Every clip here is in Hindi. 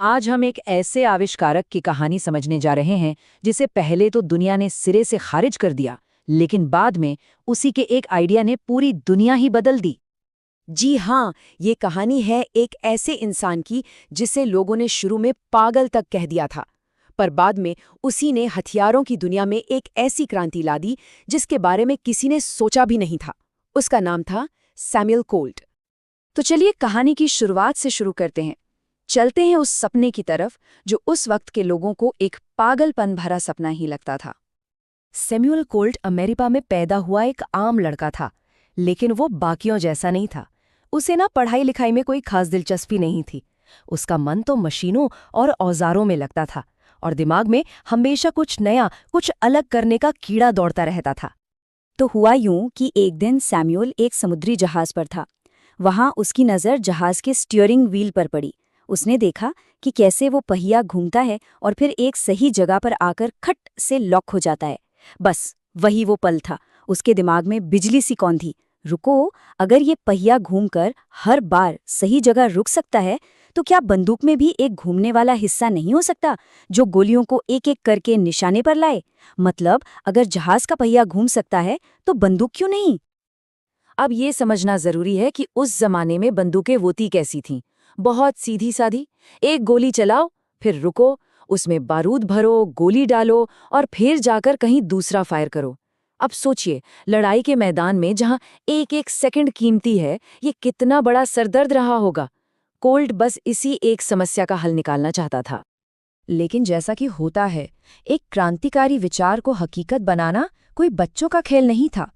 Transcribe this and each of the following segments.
आज हम एक ऐसे आविष्कारक की कहानी समझने जा रहे हैं जिसे पहले तो दुनिया ने सिरे से खारिज कर दिया, लेकिन बाद में उसी के एक आइडिया ने पूरी दुनिया ही बदल दी। जी हाँ, ये कहानी है एक ऐसे इंसान की जिसे लोगों ने शुरू में पागल तक कह दिया था, पर बाद में उसी ने हथियारों की दुनिया में एक ऐसी क्रांति ला दी जिसके बारे में किसी ने सोचा भी नहीं था। उसका नाम था सैमुअल कोल्ट। तो चलिए कहानी की शुरुआत से शुरू करते हैं। चलते हैं उस सपने की तरफ जो उस वक्त के लोगों को एक पागलपन भरा सपना ही लगता था। सैमुअल कोल्ट अमेरिका में पैदा हुआ एक आम लड़का था, लेकिन वो बाकियों जैसा नहीं था। उसे ना पढ़ाई लिखाई में कोई खास दिलचस्पी नहीं थी। उसका मन तो मशीनों और औजारों में लगता था और दिमाग में हमेशा कुछ नया, कुछ अलग करने का कीड़ा दौड़ता रहता था। तो हुआ यूं कि एक दिन सैमुअल एक समुद्री जहाज पर था। वहां उसकी नज़र जहाज के स्टीयरिंग व्हील पर पड़ी। उसने देखा कि कैसे वो पहिया घूमता है और फिर एक सही जगह पर आकर खट से लॉक हो जाता है। बस वही वो पल था। उसके दिमाग में बिजली सी कौंधी। रुको, अगर ये पहिया घूमकर हर बार सही जगह रुक सकता है तो क्या बंदूक में भी एक घूमने वाला हिस्सा नहीं हो सकता जो गोलियों को एक एक करके निशाने पर लाए? मतलब अगर जहाज का पहिया घूम सकता है तो बंदूक क्यों नहीं? अब ये समझना जरूरी है कि उस जमाने में बंदूकें होती कैसी थीं। बहुत सीधी सादी, एक गोली चलाओ, फिर रुको, उसमें बारूद भरो, गोली डालो और फिर जाकर कहीं दूसरा फायर करो। अब सोचिए, लड़ाई के मैदान में जहां एक एक सेकंड कीमती है, ये कितना बड़ा सरदर्द रहा होगा। कोल्ट बस इसी एक समस्या का हल निकालना चाहता था। लेकिन जैसा कि होता है, एक क्रांतिकारी विचार को हकीकत बनाना कोई बच्चों का खेल नहीं था।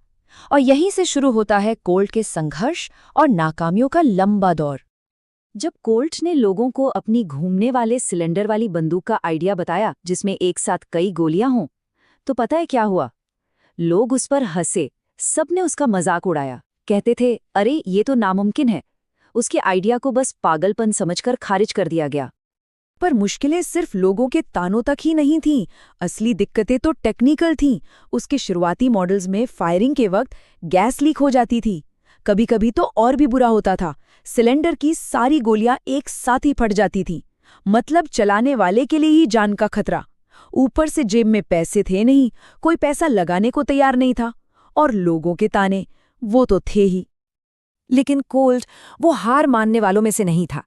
और यहीं से शुरू होता है कोल्ट के संघर्ष और नाकामियों का लंबा दौर। जब कोल्ट ने लोगों को अपनी घूमने वाले सिलेंडर वाली बंदूक का आइडिया बताया जिसमें एक साथ कई गोलियां हों, तो पता है क्या हुआ? लोग उस पर हंसे, सबने उसका मजाक उड़ाया। कहते थे, अरे ये तो नामुमकिन है। उसके आइडिया को बस पागलपन समझकर खारिज कर दिया गया। पर मुश्किलें सिर्फ लोगों के तानों तक ही नहीं थीं। असली दिक्कतें तो टेक्निकल थीं। उसके शुरुआती मॉडल्स में फायरिंग के वक्त गैस लीक हो जाती थी। कभी कभी तो और भी बुरा होता था, सिलेंडर की सारी गोलियां एक साथ ही फट जाती थीं। मतलब चलाने वाले के लिए ही जान का खतरा। ऊपर से जेब में पैसे थे नहीं, कोई पैसा लगाने को तैयार नहीं था। और लोगों के ताने, वो तो थे ही। लेकिन कोल्ट वो हार मानने वालों में से नहीं था।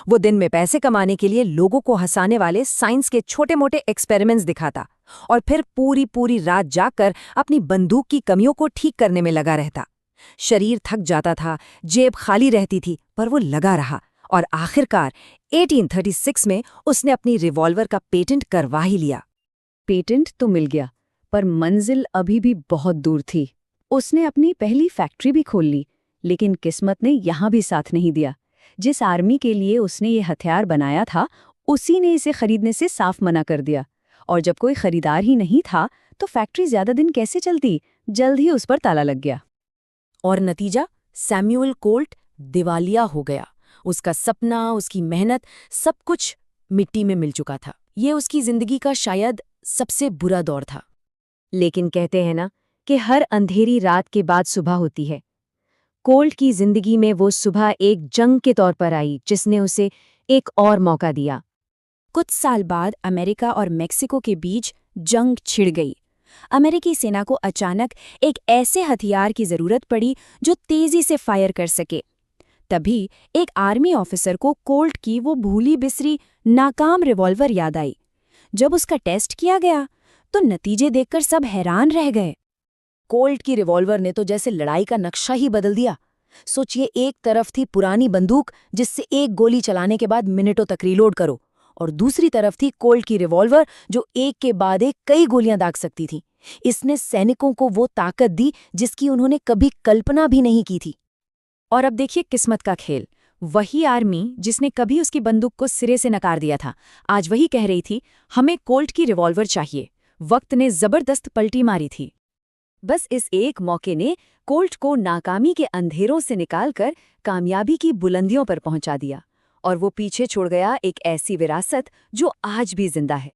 वो दिन में पैसे कमाने के लिए लोगों को हंसाने वाले साइंस के छोटे मोटे एक्सपेरिमेंट्स दिखाता और फिर पूरी पूरी रात जागकर अपनी बंदूक की कमियों को ठीक करने में लगा रहता। शरीर थक जाता था, जेब खाली रहती थी, पर वो लगा रहा और आखिरकार 1836 में उसने अपनी रिवॉल्वर का पेटेंट करवा ही लिया। पेटेंट तो मिल गया, पर मंजिल अभी भी बहुत दूर थी। उसने अपनी पहली फैक्ट्री भी खोल ली, लेकिन किस्मत ने यहां भी साथ नहीं दिया। जिस आर्मी के लिए उसने ये हथियार बनाया था, उसी ने इसे खरीदने से साफ मना कर दिया। और जब कोई खरीदार ही नहीं था, तो फैक्ट्री ज्यादा दिन कैसे चलती? जल्द ही उस पर ताला लग गया। और नतीजा, सैमुअल कोल्ट दिवालिया हो गया। उसका सपना, उसकी मेहनत, सब कुछ मिट्टी में मिल चुका था। ये उसकी जिंदगी का शायद सबसे बुरा दौर था। लेकिन कहते हैं ना कि हर अंधेरी रात के बाद सुबह होती है। कोल्ट की जिंदगी में वो सुबह एक जंग के तौर पर आई जिसने उसे एक और मौका दिया। कुछ साल बाद अमेरिका और मेक्सिको के बीच जंग छिड़ गई। अमेरिकी सेना को अचानक एक ऐसे हथियार की जरूरत पड़ी जो तेजी से फायर कर सके। तभी एक आर्मी ऑफिसर को कोल्ट की वो भूली बिसरी नाकाम रिवॉल्वर याद आई। जब उसका टेस्ट किया गया तो नतीजे देखकर सब हैरान रह गए। कोल्ट की रिवॉल्वर ने तो जैसे लड़ाई का नक्शा ही बदल दिया। सोचिए, एक तरफ थी पुरानी बंदूक जिससे एक गोली चलाने के बाद मिनटों तक रीलोड करो, और दूसरी तरफ थी कोल्ट की रिवॉल्वर जो एक के बाद एक कई गोलियां दाग सकती थी। इसने सैनिकों को वो ताकत दी जिसकी उन्होंने कभी कल्पना भी नहीं की थी। और अब देखिए किस्मत का खेल। वही आर्मी जिसने कभी उसकी बंदूक को सिरे से नकार दिया था, आज वही कह रही थी, हमें कोल्ट की रिवॉल्वर चाहिए। वक्त ने जबरदस्त पलटी मारी थी। बस इस एक मौके ने कोल्ट को नाकामी के अंधेरों से निकालकर कामयाबी की बुलंदियों पर पहुंचा दिया, और वो पीछे छोड़ गया एक ऐसी विरासत जो आज भी जिंदा है।